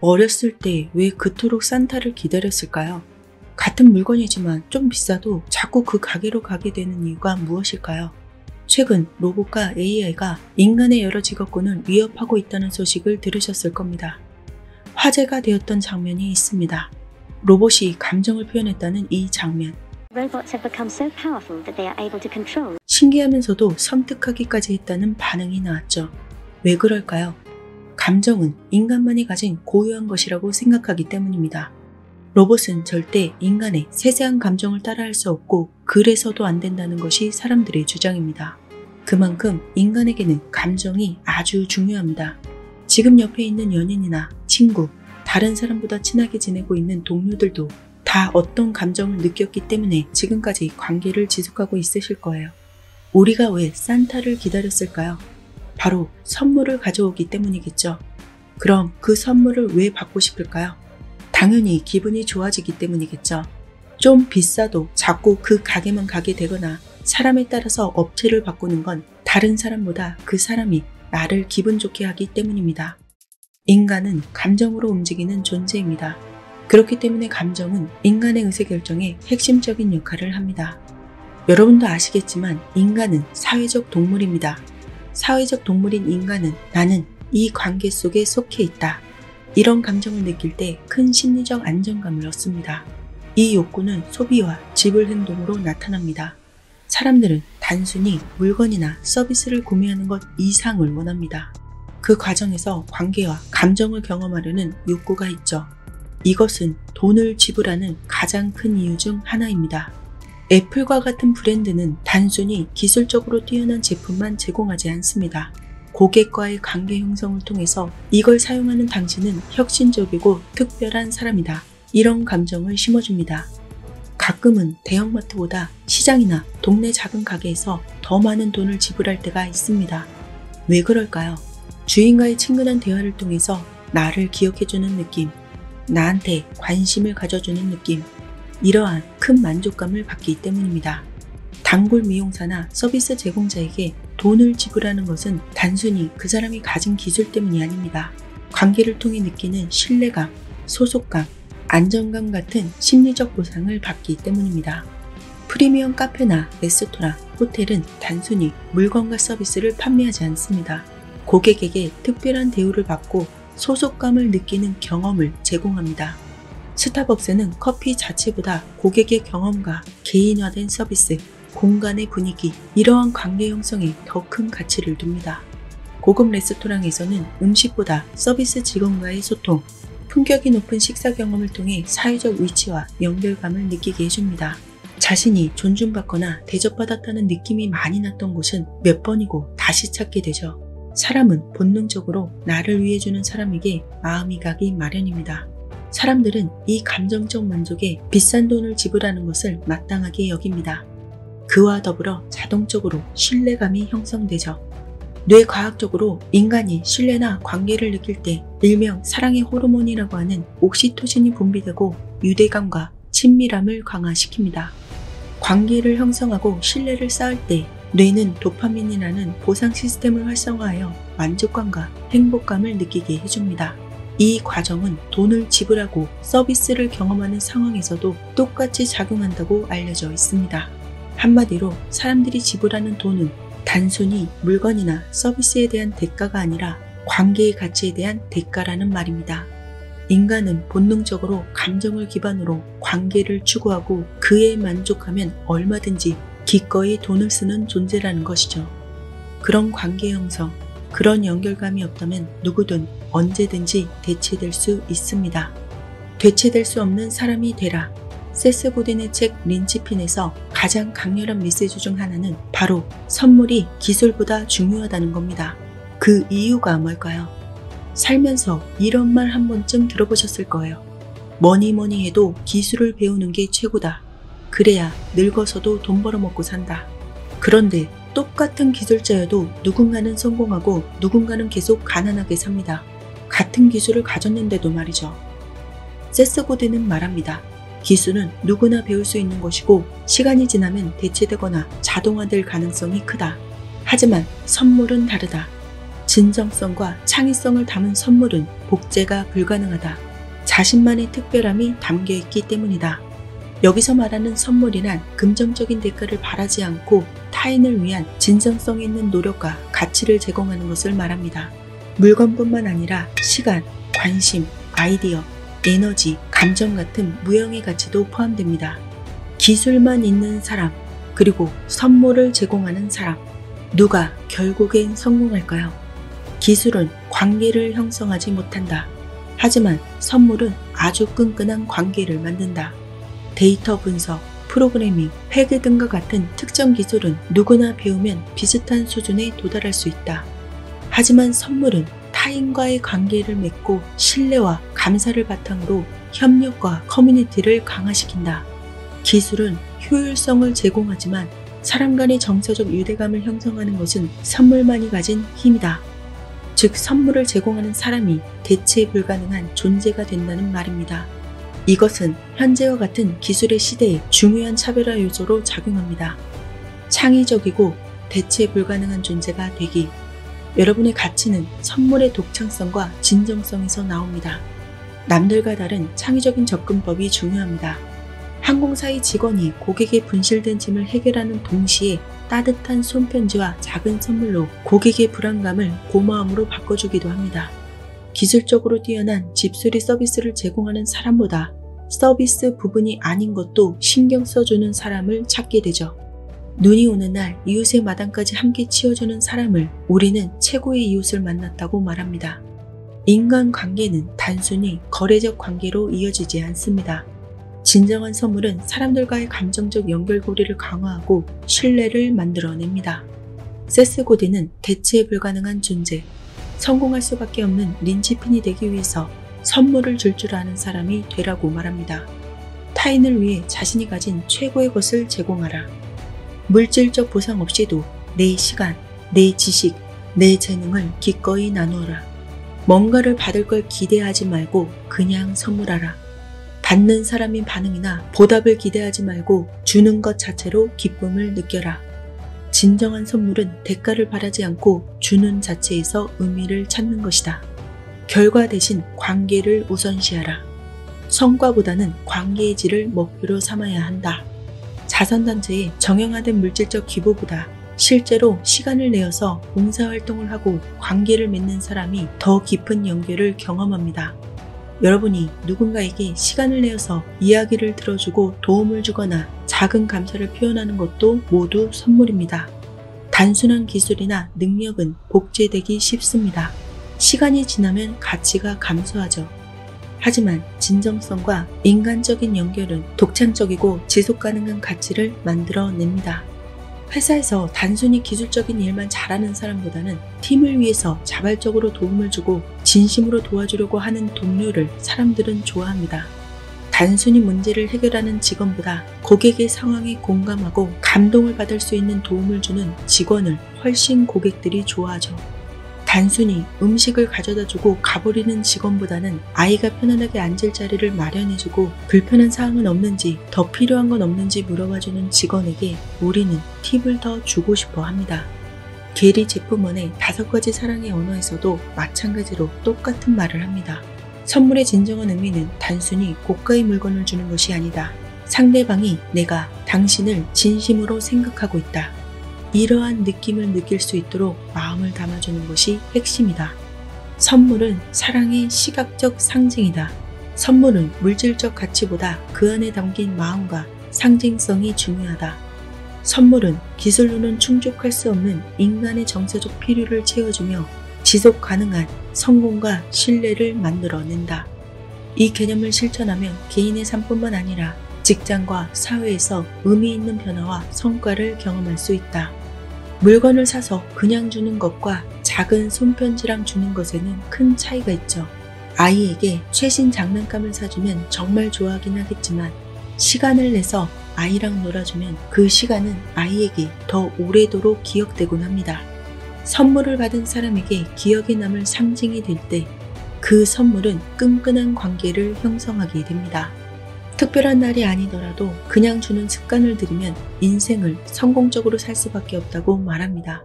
어렸을 때 왜 그토록 산타를 기다렸을까요? 같은 물건이지만 좀 비싸도 자꾸 그 가게로 가게 되는 이유가 무엇일까요? 최근 로봇과 AI가 인간의 여러 직업군을 위협하고 있다는 소식을 들으셨을 겁니다. 화제가 되었던 장면이 있습니다. 로봇이 감정을 표현했다는 이 장면. 신기하면서도 섬뜩하기까지 했다는 반응이 나왔죠. 왜 그럴까요? 감정은 인간만이 가진 고유한 것이라고 생각하기 때문입니다. 로봇은 절대 인간의 세세한 감정을 따라할 수 없고 그래서도 안 된다는 것이 사람들의 주장입니다. 그만큼 인간에게는 감정이 아주 중요합니다. 지금 옆에 있는 연인이나 친구, 다른 사람보다 친하게 지내고 있는 동료들도 다 어떤 감정을 느꼈기 때문에 지금까지 관계를 지속하고 있으실 거예요. 우리가 왜 산타를 기다렸을까요? 바로 선물을 가져오기 때문이겠죠. 그럼 그 선물을 왜 받고 싶을까요? 당연히 기분이 좋아지기 때문이겠죠. 좀 비싸도 자꾸 그 가게만 가게 되거나 사람에 따라서 업체를 바꾸는 건 다른 사람보다 그 사람이 나를 기분 좋게 하기 때문입니다. 인간은 감정으로 움직이는 존재입니다. 그렇기 때문에 감정은 인간의 의사결정에 핵심적인 역할을 합니다. 여러분도 아시겠지만 인간은 사회적 동물입니다. 사회적 동물인 인간은 나는 이 관계 속에 속해 있다. 이런 감정을 느낄 때 큰 심리적 안정감을 얻습니다. 이 욕구는 소비와 지불 행동으로 나타납니다. 사람들은 단순히 물건이나 서비스를 구매하는 것 이상을 원합니다. 그 과정에서 관계와 감정을 경험하려는 욕구가 있죠. 이것은 돈을 지불하는 가장 큰 이유 중 하나입니다. 애플과 같은 브랜드는 단순히 기술적으로 뛰어난 제품만 제공하지 않습니다. 고객과의 관계 형성을 통해서 이걸 사용하는 당신은 혁신적이고 특별한 사람이다. 이런 감정을 심어줍니다. 가끔은 대형마트보다 시장이나 동네 작은 가게에서 더 많은 돈을 지불할 때가 있습니다. 왜 그럴까요? 주인과의 친근한 대화를 통해서 나를 기억해주는 느낌, 나한테 관심을 가져주는 느낌, 이러한 큰 만족감을 받기 때문입니다. 단골 미용사나 서비스 제공자에게 돈을 지불하는 것은 단순히 그 사람이 가진 기술 때문이 아닙니다. 관계를 통해 느끼는 신뢰감, 소속감, 안정감 같은 심리적 보상을 받기 때문입니다. 프리미엄 카페나 레스토랑, 호텔은 단순히 물건과 서비스를 판매하지 않습니다. 고객에게 특별한 대우를 받고 소속감을 느끼는 경험을 제공합니다. 스타벅스는 커피 자체보다 고객의 경험과 개인화된 서비스, 공간의 분위기, 이러한 관계 형성에 더 큰 가치를 둡니다. 고급 레스토랑에서는 음식보다 서비스 직원과의 소통, 품격이 높은 식사 경험을 통해 사회적 위치와 연결감을 느끼게 해줍니다. 자신이 존중받거나 대접받았다는 느낌이 많이 났던 곳은 몇 번이고 다시 찾게 되죠. 사람은 본능적으로 나를 위해주는 사람에게 마음이 가기 마련입니다. 사람들은 이 감정적 만족에 비싼 돈을 지불하는 것을 마땅하게 여깁니다. 그와 더불어 자동적으로 신뢰감이 형성되죠. 뇌과학적으로 인간이 신뢰나 관계를 느낄 때 일명 사랑의 호르몬이라고 하는 옥시토신이 분비되고 유대감과 친밀함을 강화시킵니다. 관계를 형성하고 신뢰를 쌓을 때 뇌는 도파민이라는 보상 시스템을 활성화하여 만족감과 행복감을 느끼게 해줍니다. 이 과정은 돈을 지불하고 서비스를 경험하는 상황에서도 똑같이 작용한다고 알려져 있습니다. 한마디로 사람들이 지불하는 돈은 단순히 물건이나 서비스에 대한 대가가 아니라 관계의 가치에 대한 대가라는 말입니다. 인간은 본능적으로 감정을 기반으로 관계를 추구하고 그에 만족하면 얼마든지 기꺼이 돈을 쓰는 존재라는 것이죠. 그런 관계 형성, 그런 연결감이 없다면 누구든 언제든지 대체될 수 있습니다. 대체될 수 없는 사람이 되라. 세스 고딘의 책 린치핀에서 가장 강렬한 메시지 중 하나는 바로 선물이 기술보다 중요하다는 겁니다. 그 이유가 뭘까요? 살면서 이런 말 한 번쯤 들어보셨을 거예요. 뭐니 해도 기술을 배우는 게 최고다. 그래야 늙어서도 돈 벌어먹고 산다. 그런데 똑같은 기술자여도 누군가는 성공하고 누군가는 계속 가난하게 삽니다. 같은 기술을 가졌는데도 말이죠. 세스 고딘은 말합니다. 기술은 누구나 배울 수 있는 것이고 시간이 지나면 대체되거나 자동화될 가능성이 크다. 하지만 선물은 다르다. 진정성과 창의성을 담은 선물은 복제가 불가능하다. 자신만의 특별함이 담겨있기 때문이다. 여기서 말하는 선물이란 금전적인 대가를 바라지 않고 타인을 위한 진정성 있는 노력과 가치를 제공하는 것을 말합니다. 물건뿐만 아니라 시간, 관심, 아이디어, 에너지, 감정 같은 무형의 가치도 포함됩니다. 기술만 있는 사람, 그리고 선물을 제공하는 사람, 누가 결국엔 성공할까요? 기술은 관계를 형성하지 못한다. 하지만 선물은 아주 끈끈한 관계를 만든다. 데이터 분석, 프로그래밍, 회계 등과 같은 특정 기술은 누구나 배우면 비슷한 수준에 도달할 수 있다. 하지만 선물은 타인과의 관계를 맺고 신뢰와 감사를 바탕으로 협력과 커뮤니티를 강화시킨다. 기술은 효율성을 제공하지만 사람 간의 정서적 유대감을 형성하는 것은 선물만이 가진 힘이다. 즉, 선물을 제공하는 사람이 대체 불가능한 존재가 된다는 말입니다. 이것은 현재와 같은 기술의 시대에 중요한 차별화 요소로 작용합니다. 창의적이고 대체 불가능한 존재가 되기. 여러분의 가치는 선물의 독창성과 진정성에서 나옵니다. 남들과 다른 창의적인 접근법이 중요합니다. 항공사의 직원이 고객의 분실된 짐을 해결하는 동시에 따뜻한 손편지와 작은 선물로 고객의 불안감을 고마움으로 바꿔주기도 합니다. 기술적으로 뛰어난 집수리 서비스를 제공하는 사람보다 서비스 부분이 아닌 것도 신경 써주는 사람을 찾게 되죠. 눈이 오는 날 이웃의 마당까지 함께 치워주는 사람을 우리는 최고의 이웃을 만났다고 말합니다. 인간관계는 단순히 거래적 관계로 이어지지 않습니다. 진정한 선물은 사람들과의 감정적 연결고리를 강화하고 신뢰를 만들어냅니다. 세스 고딘은 대체 불가능한 존재, 성공할 수밖에 없는 린치핀이 되기 위해서 선물을 줄 아는 사람이 되라고 말합니다. 타인을 위해 자신이 가진 최고의 것을 제공하라. 물질적 보상 없이도 내 시간, 내 지식, 내 재능을 기꺼이 나누어라. 뭔가를 받을 걸 기대하지 말고 그냥 선물하라. 받는 사람의 반응이나 보답을 기대하지 말고 주는 것 자체로 기쁨을 느껴라. 진정한 선물은 대가를 바라지 않고 주는 자체에서 의미를 찾는 것이다. 결과 대신 관계를 우선시하라. 성과보다는 관계의 질을 목표로 삼아야 한다. 자선단체의 정형화된 물질적 기부보다 실제로 시간을 내어서 봉사활동을 하고 관계를 맺는 사람이 더 깊은 연결을 경험합니다. 여러분이 누군가에게 시간을 내어서 이야기를 들어주고 도움을 주거나 작은 감사를 표현하는 것도 모두 선물입니다. 단순한 기술이나 능력은 복제되기 쉽습니다. 시간이 지나면 가치가 감소하죠. 하지만 진정성과 인간적인 연결은 독창적이고 지속가능한 가치를 만들어냅니다. 회사에서 단순히 기술적인 일만 잘하는 사람보다는 팀을 위해서 자발적으로 도움을 주고 진심으로 도와주려고 하는 동료를 사람들은 좋아합니다. 단순히 문제를 해결하는 직원보다 고객의 상황에 공감하고 감동을 받을 수 있는 도움을 주는 직원을 훨씬 고객들이 좋아하죠. 단순히 음식을 가져다주고 가버리는 직원보다는 아이가 편안하게 앉을 자리를 마련해주고 불편한 사항은 없는지 더 필요한 건 없는지 물어봐주는 직원에게 우리는 팁을 더 주고 싶어 합니다. 게리 제프먼의 5가지 사랑의 언어에서도 마찬가지로 똑같은 말을 합니다. 선물의 진정한 의미는 단순히 고가의 물건을 주는 것이 아니다. 상대방이 내가 당신을 진심으로 생각하고 있다. 이러한 느낌을 느낄 수 있도록 마음을 담아주는 것이 핵심이다. 선물은 사랑의 시각적 상징이다. 선물은 물질적 가치보다 그 안에 담긴 마음과 상징성이 중요하다. 선물은 기술로는 충족할 수 없는 인간의 정서적 필요를 채워주며 지속 가능한 성공과 신뢰를 만들어낸다. 이 개념을 실천하면 개인의 삶뿐만 아니라 직장과 사회에서 의미 있는 변화와 성과를 경험할 수 있다. 물건을 사서 그냥 주는 것과 작은 손편지랑 주는 것에는 큰 차이가 있죠. 아이에게 최신 장난감을 사주면 정말 좋아하긴 하겠지만 시간을 내서 아이랑 놀아주면 그 시간은 아이에게 더 오래도록 기억되곤 합니다. 선물을 받은 사람에게 기억에 남을 상징이 될 때 그 선물은 끈끈한 관계를 형성하게 됩니다. 특별한 날이 아니더라도 그냥 주는 습관을 들이면 인생을 성공적으로 살 수밖에 없다고 말합니다.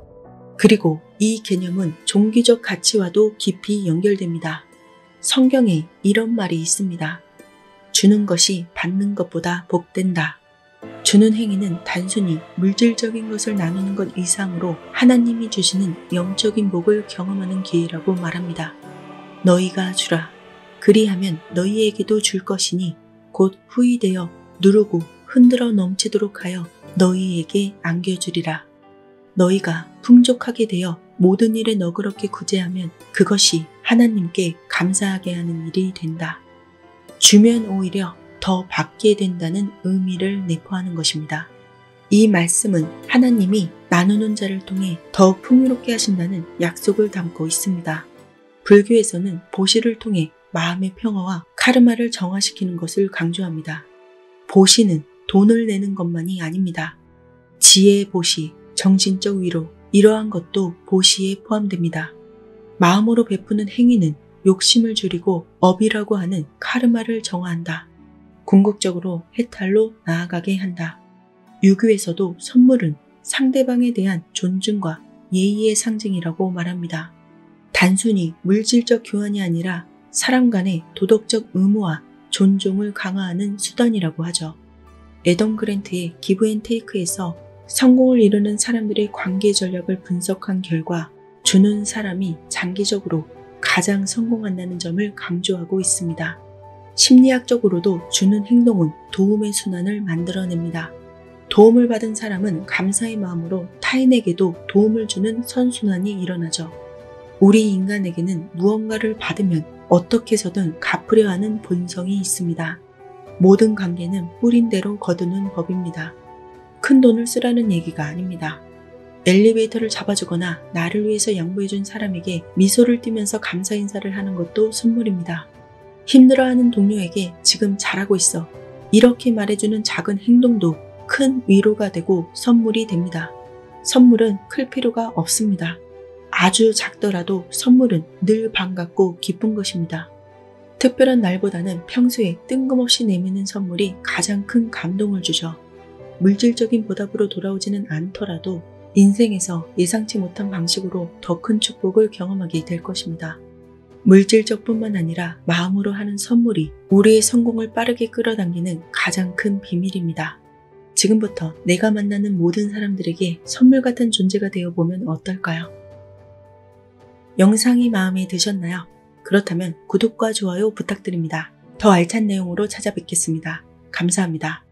그리고 이 개념은 종교적 가치와도 깊이 연결됩니다. 성경에 이런 말이 있습니다. 주는 것이 받는 것보다 복된다. 주는 행위는 단순히 물질적인 것을 나누는 것 이상으로 하나님이 주시는 영적인 복을 경험하는 기회라고 말합니다. 너희가 주라. 그리하면 너희에게도 줄 것이니 곧 후이되어 누르고 흔들어 넘치도록 하여 너희에게 안겨주리라. 너희가 풍족하게 되어 모든 일에 너그럽게 구제하면 그것이 하나님께 감사하게 하는 일이 된다. 주면 오히려 더 받게 된다는 의미를 내포하는 것입니다. 이 말씀은 하나님이 나누는 자를 통해 더 풍요롭게 하신다는 약속을 담고 있습니다. 불교에서는 보시를 통해 마음의 평화와 카르마를 정화시키는 것을 강조합니다. 보시는 돈을 내는 것만이 아닙니다. 지혜의 보시, 정신적 위로, 이러한 것도 보시에 포함됩니다. 마음으로 베푸는 행위는 욕심을 줄이고 업이라고 하는 카르마를 정화한다. 궁극적으로 해탈로 나아가게 한다. 유교에서도 선물은 상대방에 대한 존중과 예의의 상징이라고 말합니다. 단순히 물질적 교환이 아니라 사람 간의 도덕적 의무와 존중을 강화하는 수단이라고 하죠. 애덤 그랜트의 기브 앤 테이크에서 성공을 이루는 사람들의 관계 전략을 분석한 결과 주는 사람이 장기적으로 가장 성공한다는 점을 강조하고 있습니다. 심리학적으로도 주는 행동은 도움의 순환을 만들어냅니다. 도움을 받은 사람은 감사의 마음으로 타인에게도 도움을 주는 선순환이 일어나죠. 우리 인간에게는 무언가를 받으면 어떻게 해서든 갚으려 하는 본성이 있습니다. 모든 관계는 뿌린 대로 거두는 법입니다. 큰 돈을 쓰라는 얘기가 아닙니다. 엘리베이터를 잡아주거나 나를 위해서 양보해준 사람에게 미소를 띠면서 감사 인사를 하는 것도 선물입니다. 힘들어하는 동료에게 지금 잘하고 있어. 이렇게 말해주는 작은 행동도 큰 위로가 되고 선물이 됩니다. 선물은 클 필요가 없습니다. 아주 작더라도 선물은 늘 반갑고 기쁜 것입니다. 특별한 날보다는 평소에 뜬금없이 내미는 선물이 가장 큰 감동을 주죠. 물질적인 보답으로 돌아오지는 않더라도 인생에서 예상치 못한 방식으로 더 큰 축복을 경험하게 될 것입니다. 물질적 뿐만 아니라 마음으로 하는 선물이 우리의 성공을 빠르게 끌어당기는 가장 큰 비밀입니다. 지금부터 내가 만나는 모든 사람들에게 선물 같은 존재가 되어보면 어떨까요? 영상이 마음에 드셨나요? 그렇다면 구독과 좋아요 부탁드립니다. 더 알찬 내용으로 찾아뵙겠습니다. 감사합니다.